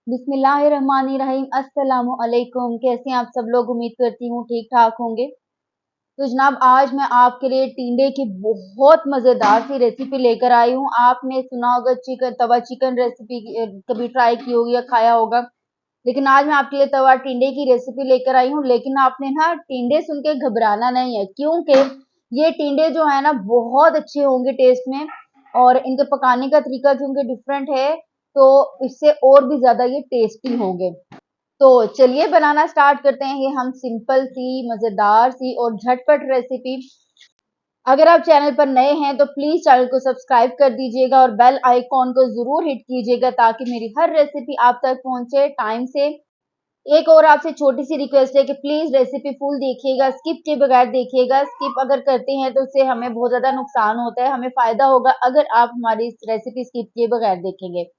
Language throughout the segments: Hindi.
बिस्मिल्लाहिर्रहमानिर्रहीम। अस्सलामु अलैकुम। कैसे हैं आप सब लोग? उम्मीद करती हूँ ठीक ठाक होंगे। तो जनाब, आज मैं आपके लिए टिंडे की बहुत मज़ेदार सी रेसिपी लेकर आई हूँ। आपने सुना होगा चिकन तवा चिकन रेसिपी, कभी ट्राई की होगी या खाया होगा, लेकिन आज मैं आपके लिए तवा टिंडे की रेसिपी लेकर आई हूँ। लेकिन आपने ना टिंडे सुन के घबराना नहीं है, क्योंकि ये टिंडे जो है ना बहुत अच्छे होंगे टेस्ट में, और इनके पकाने का तरीका क्योंकि डिफरेंट है, तो इससे और भी ज्यादा ये टेस्टी होंगे। तो चलिए बनाना स्टार्ट करते हैं ये हम सिंपल सी मजेदार सी और झटपट रेसिपी। अगर आप चैनल पर नए हैं तो प्लीज चैनल को सब्सक्राइब कर दीजिएगा और बेल आइकॉन को जरूर हिट कीजिएगा ताकि मेरी हर रेसिपी आप तक पहुंचे टाइम से। एक और आपसे छोटी सी रिक्वेस्ट है कि प्लीज रेसिपी फुल देखिएगा, स्किप के बगैर देखिएगा। स्किप अगर करते हैं तो उससे हमें बहुत ज्यादा नुकसान होता है, हमें फायदा होगा अगर आप हमारी इस रेसिपी स्किप किए बगैर देखेंगे।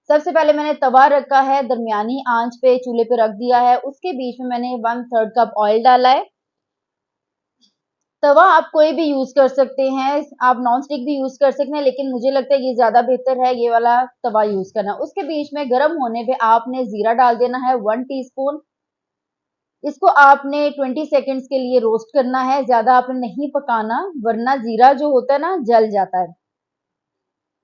सबसे पहले मैंने तवा रखा है, दरमियानी आंच पे चूल्हे पे रख दिया है। उसके बीच में मैंने 1/3 कप ऑयल डाला है। तवा आप कोई भी यूज कर सकते हैं, आप नॉन स्टिक भी यूज कर सकते हैं, लेकिन मुझे लगता है ये ज्यादा बेहतर है ये वाला तवा यूज करना। उसके बीच में गर्म होने पे आपने जीरा डाल देना है 1 टीस्पून। इसको आपने 20 सेकेंड्स के लिए रोस्ट करना है, ज्यादा आपने नहीं पकाना वरना जीरा जो होता है ना जल जाता है।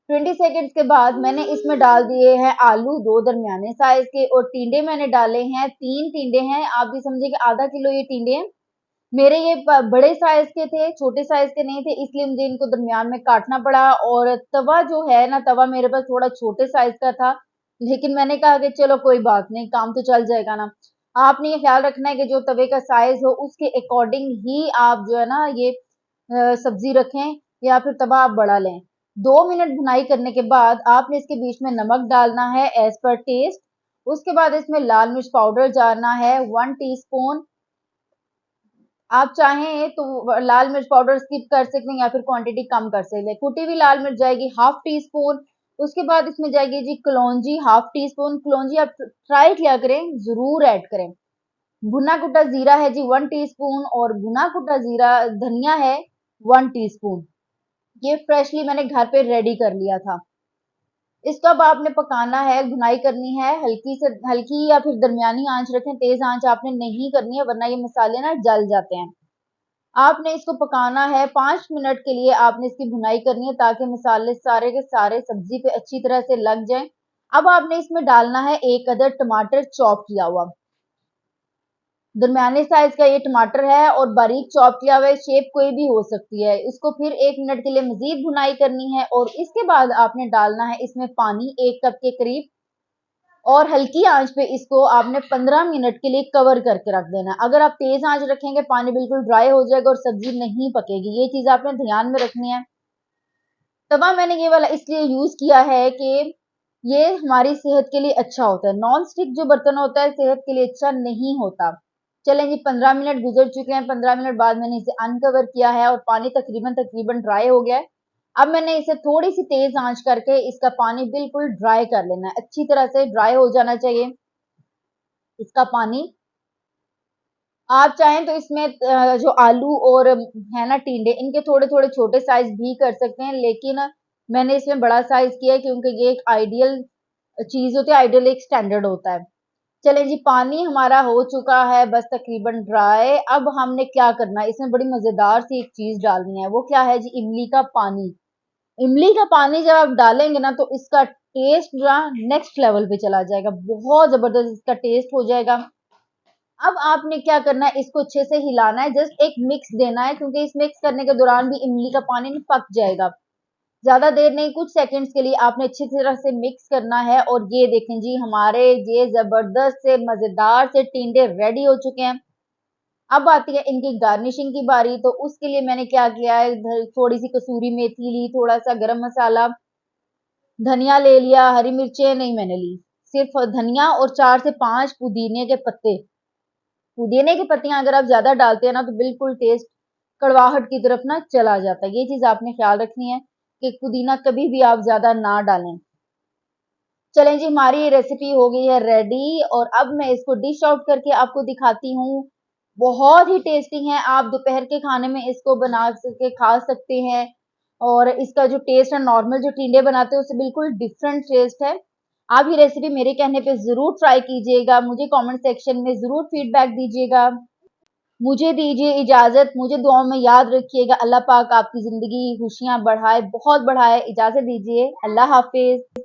20 सेकेंड्स के बाद मैंने इसमें डाल दिए हैं आलू, दो दरमियाने साइज के, और टींडे मैंने डाले हैं, 3 टींडे हैं। आप भी समझिए कि आधा किलो ये टींडे हैं। मेरे ये बड़े साइज के थे, छोटे साइज के नहीं थे, इसलिए मुझे इनको दरमियान में काटना पड़ा। और तवा जो है ना, तवा मेरे पास थोड़ा छोटे साइज का था, लेकिन मैंने कहा कि चलो कोई बात नहीं, काम तो चल जाएगा ना। आपने ये ख्याल रखना है कि जो तवे का साइज हो उसके अकॉर्डिंग ही आप जो है ना ये सब्जी रखें, या फिर तवा आप बड़ा लें। 2 मिनट भुनाई करने के बाद आपने इसके बीच में नमक डालना है एज पर टेस्ट। उसके बाद इसमें लाल मिर्च पाउडर डालना है 1 टीस्पून। आप चाहें तो लाल मिर्च पाउडर स्किप कर सकते हैं या फिर क्वांटिटी कम कर सकते हैं। कुटी हुई लाल मिर्च जाएगी 1/2 टीस्पून। उसके बाद इसमें जाएगी जी कलौंजी 1/2 टीस्पून। कलौंजी आप ट्राई किया करें, जरूर ऐड करें। भुना कुटा जीरा है जी 1 टीस्पून, और भुना कुटा जीरा धनिया है 1 टीस्पून। ये फ्रेशली मैंने घर पे रेडी कर लिया था। इसको अब आपने पकाना है, भुनाई करनी है, हल्की से हल्की या फिर दरमियानी आंच रखें, तेज आंच आपने नहीं करनी है वरना ये मसाले ना जल जाते हैं। आपने इसको पकाना है 5 मिनट के लिए, आपने इसकी भुनाई करनी है ताकि मसाले सारे के सारे सब्जी पे अच्छी तरह से लग जाएं। अब आपने इसमें डालना है एक अदर टमाटर चॉप किया हुआ। दरमियाने साइज का ये टमाटर है और बारीक चॉप किया हुआ है, शेप कोई भी हो सकती है। इसको फिर 1 मिनट के लिए मजीद भुनाई करनी है, और इसके बाद आपने डालना है इसमें पानी 1 कप के करीब, और हल्की आंच पे इसको आपने 15 मिनट के लिए कवर करके रख देना। अगर आप तेज आंच रखेंगे पानी बिल्कुल ड्राई हो जाएगा और सब्जी नहीं पकेगी, ये चीज आपने ध्यान में रखनी है। तवा मैंने ये वाला इसलिए यूज किया है कि ये हमारी सेहत के लिए अच्छा होता है। नॉन स्टिक जो बर्तन होता है सेहत के लिए अच्छा नहीं होता। चलें जी, 15 मिनट गुजर चुके हैं। 15 मिनट बाद मैंने इसे अनकवर किया है और पानी तकरीबन तकरीबन ड्राई हो गया है। अब मैंने इसे थोड़ी सी तेज आंच करके इसका पानी बिल्कुल ड्राई कर लेना है, अच्छी तरह से ड्राई हो जाना चाहिए इसका पानी। आप चाहें तो इसमें जो आलू और है ना टिंडे, इनके थोड़े थोड़े छोटे साइज भी कर सकते हैं, लेकिन मैंने इसमें बड़ा साइज किया है क्योंकि ये एक आइडियल चीज होती है, आइडियल एक स्टैंडर्ड होता है। चलें जी, पानी हमारा हो चुका है बस तकरीबन ड्राई। अब हमने क्या करना है, इसमें बड़ी मजेदार सी एक चीज डालनी है, वो क्या है जी, इमली का पानी। इमली का पानी जब आप डालेंगे ना तो इसका टेस्ट जो नेक्स्ट लेवल पे चला जाएगा, बहुत जबरदस्त इसका टेस्ट हो जाएगा। अब आपने क्या करना है, इसको अच्छे से हिलाना है, जस्ट एक मिक्स देना है, क्योंकि इस मिक्स करने के दौरान भी इमली का पानी नहीं पक जाएगा। ज्यादा देर नहीं, कुछ सेकंड्स के लिए आपने अच्छी तरह से मिक्स करना है। और ये देखें जी, हमारे ये जबरदस्त से मजेदार से टिंडे रेडी हो चुके हैं। अब आती है इनकी गार्निशिंग की बारी। तो उसके लिए मैंने क्या किया है, थोड़ी सी कसूरी मेथी ली, थोड़ा सा गरम मसाला, धनिया ले लिया, हरी मिर्चें नहीं मैंने ली, सिर्फ धनिया, और 4 से 5 पुदीने के पत्ते। पुदीने की पत्तियां अगर आप ज्यादा डालते हैं ना तो बिल्कुल टेस्ट कड़वाहट की तरफ ना चला जाता है। ये चीज आपने ख्याल रखनी है कि पुदीना कभी भी आप ज्यादा ना डालें। चलें जी, हमारी ये रेसिपी हो गई है रेडी, और अब मैं इसको डिश आउट करके आपको दिखाती हूँ। बहुत ही टेस्टी है, आप दोपहर के खाने में इसको बना के खा सकते हैं। और इसका जो टेस्ट है, नॉर्मल जो टिंडे बनाते हैं उससे बिल्कुल डिफरेंट टेस्ट है। आप ये रेसिपी मेरे कहने पे ज़रूर ट्राई कीजिएगा, मुझे कमेंट सेक्शन में ज़रूर फीडबैक दीजिएगा। मुझे दीजिए इजाज़त, मुझे दुआओं में याद रखिएगा। अल्लाह पाक आपकी ज़िंदगी खुशियाँ बढ़ाए, बहुत बढ़ाए। इजाज़त दीजिए, अल्लाह हाफ़िज़।